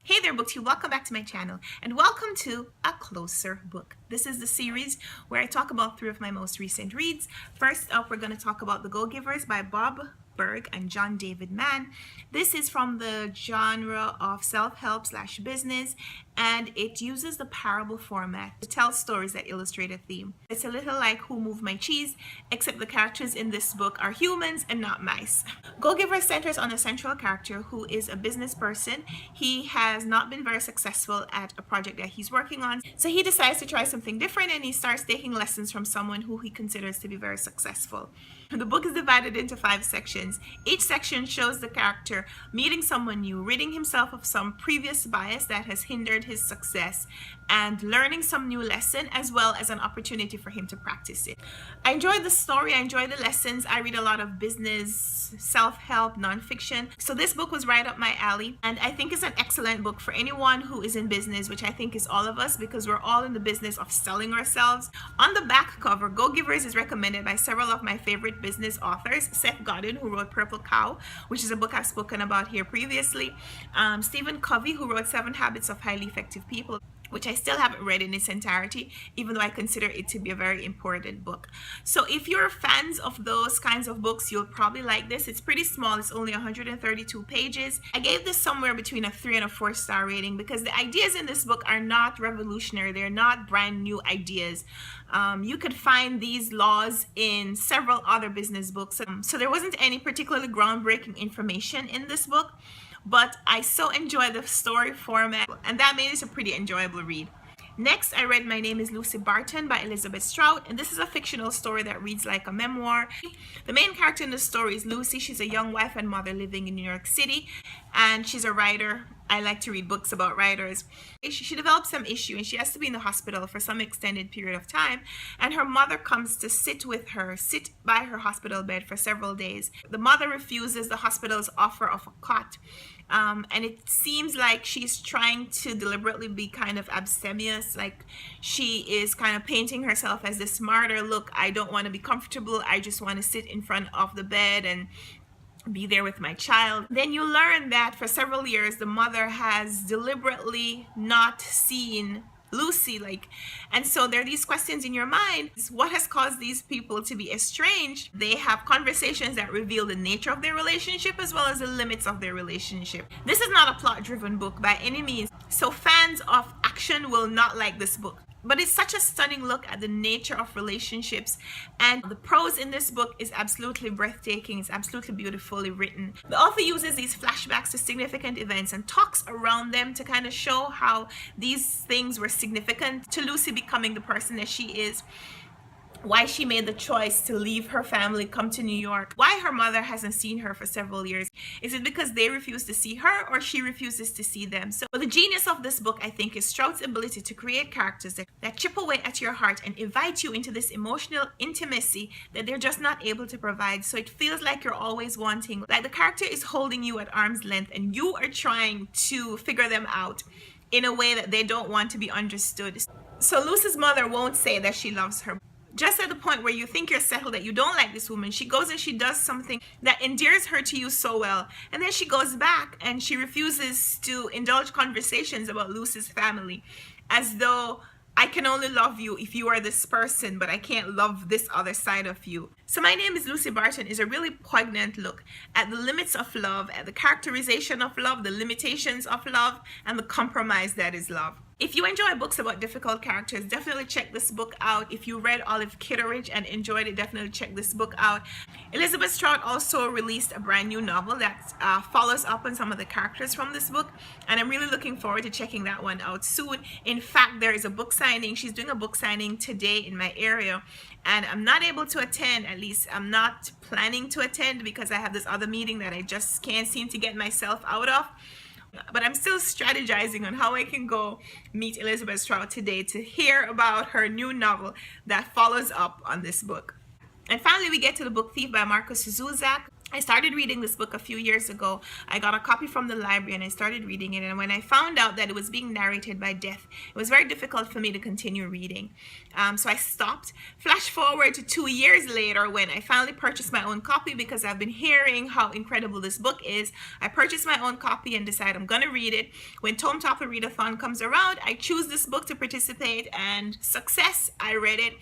Hey there, BookTube. Welcome back to my channel and welcome to A Closer Book. This is the series where I talk about three of my most recent reads. First up, we're going to talk about The Go-Givers by Bob Berg and John David Mann. This is from the genre of self-help / business, and it uses the parable format to tell stories that illustrate a theme. It's a little like Who Moved My Cheese, except the characters in this book are humans and not mice. Go-Giver centers on a central character who is a business person. He has not been very successful at a project that he's working on, so he decides to try something different, and he starts taking lessons from someone who he considers to be very successful. The book is divided into 5 sections. Each section shows the character meeting someone new, ridding himself of some previous bias that has hindered his success, and learning some new lesson, as well as an opportunity for him to practice it. I enjoyed the story, I enjoyed the lessons. I read a lot of business, self-help, nonfiction, so this book was right up my alley, and I think it's an excellent book for anyone who is in business, which I think is all of us, because we're all in the business of selling ourselves. On the back cover, Go-Givers is recommended by several of my favorite business authors. Seth Godin, who wrote Purple Cow, which is a book I've spoken about here previously. Stephen Covey, who wrote 7 Habits of Highly Effective People, which I still haven't read in its entirety, even though I consider it to be a very important book. So if you're fans of those kinds of books, you'll probably like this. It's pretty small. It's only 132 pages. I gave this somewhere between a 3 and a 4-star rating because the ideas in this book are not revolutionary. They're not brand new ideas. You could find these laws in several other business books. So there wasn't any particularly groundbreaking information in this book, but I so enjoy the story format, and that made it a pretty enjoyable read. Next, I read My Name is Lucy Barton by Elizabeth Strout, and this is a fictional story that reads like a memoir. The main character in the story is Lucy. She's a young wife and mother living in New York City, and she's a writer. I like to read books about writers. She develops some issue and she has to be in the hospital for some extended period of time, and her mother comes to sit by her hospital bed for several days. The mother refuses the hospital's offer of a cot, and it seems like she's trying to deliberately be kind of abstemious, like she is kind of painting herself as this martyr. Look, I don't want to be comfortable, I just want to sit in front of the bed and be there with my child. Then you learn that for several years the mother has deliberately not seen Lucy, and so there are these questions in your mind. What has caused these people to be estranged? They have conversations that reveal the nature of their relationship as well as the limits of their relationship. This is not a plot-driven book by any means, so fans of action will not like this book. But it's such a stunning look at the nature of relationships, and the prose in this book is absolutely breathtaking. It's absolutely beautifully written. The author uses these flashbacks to significant events and talks around them to kind of show how these things were significant to Lucy becoming the person that she is, why she made the choice to leave her family, come to New York, why her mother hasn't seen her for several years. Is it because they refuse to see her, or she refuses to see them? So the genius of this book, I think, is Strout's ability to create characters that chip away at your heart and invite you into this emotional intimacy that they're just not able to provide. So it feels like you're always wanting, like the character is holding you at arm's length and you are trying to figure them out in a way that they don't want to be understood. So Lucy's mother won't say that she loves her. Just at the point where you think you're settled, that you don't like this woman, she goes and she does something that endears her to you so well, and then she goes back and she refuses to indulge conversations about Lucy's family, as though I can only love you if you are this person, but I can't love this other side of you. So My Name is Lucy Barton is a really poignant look at the limits of love, at the characterization of love, the limitations of love, and the compromise that is love. If you enjoy books about difficult characters, definitely check this book out. If you read Olive Kitteridge and enjoyed it, definitely check this book out. Elizabeth Strout also released a brand new novel that follows up on some of the characters from this book, and I'm really looking forward to checking that one out soon. In fact, there is a book signing. She's doing a book signing today in my area, and I'm not able to attend. At least I'm not planning to attend because I have this other meeting that I just can't seem to get myself out of. But I'm still strategizing on how I can go meet Elizabeth Strout today to hear about her new novel that follows up on this book. And finally, we get to The Book Thief by Marcus Zuzak. I started reading this book a few years ago. I got a copy from the library and I started reading it. And when I found out that it was being narrated by Death, it was very difficult for me to continue reading. So I stopped. Flash forward to 2 years later when I finally purchased my own copy because I've been hearing how incredible this book is. I purchased my own copy and decided I'm going to read it. When Tome Topper Readathon comes around, I choose this book to participate, and success, I read it.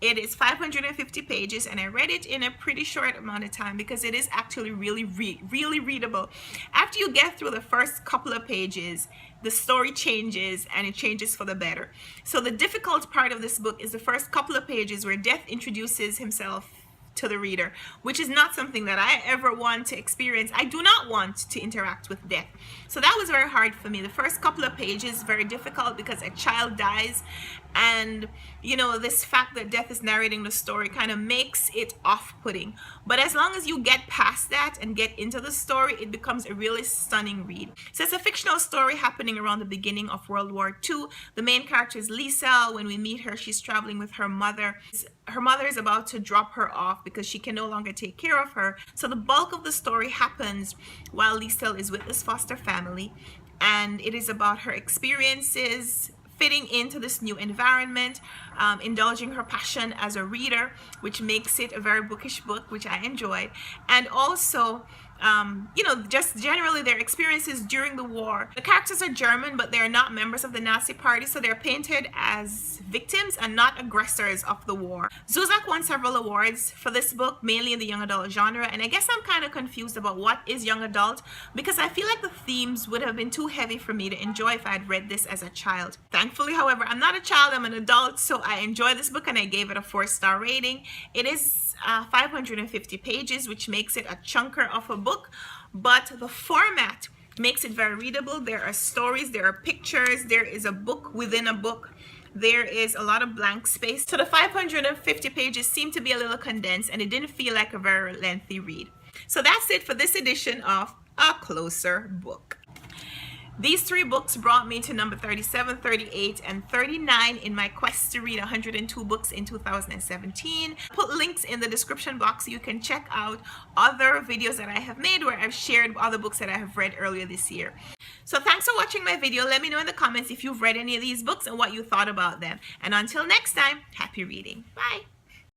It is 550 pages and I read it in a pretty short amount of time because it is actually really readable. After you get through the first couple of pages, the story changes, and it changes for the better. So the difficult part of this book is the first couple of pages where Death introduces himself to the reader, which is not something that I ever want to experience. I do not want to interact with Death. So that was very hard for me. The first couple of pages, very difficult because a child dies, and you know, this fact that Death is narrating the story kind of makes it off-putting. But as long as you get past that and get into the story, it becomes a really stunning read. So it's a fictional story happening around the beginning of World War II. The main character is Lisa. When we meet her, she's traveling with her mother. Her mother is about to drop her off because she can no longer take care of her. So the bulk of the story happens while Lisa is with this foster family, and it is about her experiences fitting into this new environment, indulging her passion as a reader, which makes it a very bookish book, which I enjoyed, and also you know, just generally their experiences during the war. The characters are German, but they're not members of the Nazi party, so they're painted as victims and not aggressors of the war. Zuzak won several awards for this book, mainly in the young adult genre, and I guess I'm kind of confused about what is young adult because I feel like the themes would have been too heavy for me to enjoy if I had read this as a child. Thankfully, however, I'm not a child, I'm an adult, so I enjoyed this book and I gave it a 4-star rating. It is 550 pages, which makes it a chunker of a book, but the format makes it very readable. There are stories, there are pictures, there is a book within a book. There is a lot of blank space. So the 550 pages seem to be a little condensed and it didn't feel like a very lengthy read. So that's it for this edition of A Closer Book. These 3 books brought me to number 37, 38, and 39 in my quest to read 102 books in 2017. Put links in the description box so you can check out other videos that I have made where I've shared other books that I have read earlier this year. So thanks for watching my video. Let me know in the comments if you've read any of these books and what you thought about them. And until next time, happy reading. Bye.